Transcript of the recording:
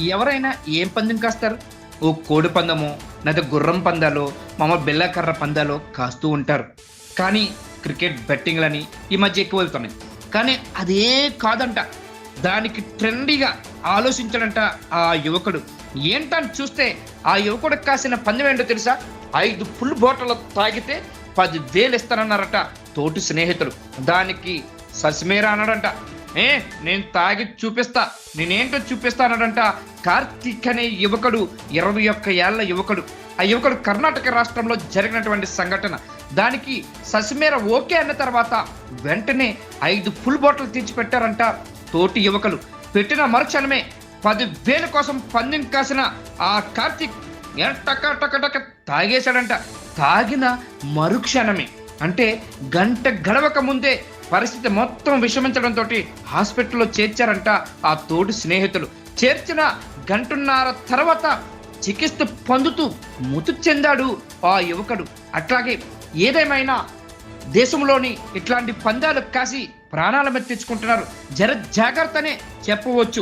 ఎవరైనా ఏం పందెం కాస్తారు? ఓ కోడి పందెమో, లేదా గుర్రం పందాలో, మామూలు బిళ్ళకర్ర పందాలో కాస్తూ ఉంటారు. కానీ క్రికెట్ బెట్టింగ్‌లని ఈ మధ్య ఎక్కువ వెళ్తున్నాయి. కానీ అదే కాదంట. దానికి ట్రెండీగా ఆలోచించాడంట ఆ యువకుడు. ఏంటని చూస్తే ఆ యువకుడికి కాసిన పందెం ఏంటో తెలుసా? 5 ఫుల్ బాటిల్ తాగితే 10,000 ఇస్తానన్నారట తోటి స్నేహితులు. దానికి ససిమేరా అన్నాడంట. నేను తాగి చూపిస్తా, నేనేంటో చూపిస్తా అన్నాడంట కార్తీక్ అనే యువకుడు. 21 ఏళ్ల యువకుడు. ఆ యువకుడు కర్ణాటక రాష్ట్రంలో జరిగినటువంటి సంఘటన. దానికి ససిమేర ఓకే అన్న తర్వాత వెంటనే 5 ఫుల్ బాటిల్ తెచ్చిపెట్టారంట తోటి యువకులు. పెట్టిన మరుక్షణమే 10,000 కోసం పందెం కాసిన ఆ కార్తీక్ టక టక టక తాగేశాడంట. తాగిన మరుక్షణమే, అంటే గంట గడవక ముందే పరిస్థితి మొత్తం విషమించడంతో హాస్పిటల్లో చేర్చారంట ఆ తోటి స్నేహితులు. చేర్చిన గంటన్నర తర్వాత చికిత్స పొందుతూ మృతి చెందాడు ఆ యువకుడు. అట్లాగే ఏదేమైనా దేశంలోని ఇట్లాంటి పందాలు కాసి ప్రాణాల మీద తెచ్చుకుంటున్నారు. జాగ్రత్తనే చెప్పవచ్చు.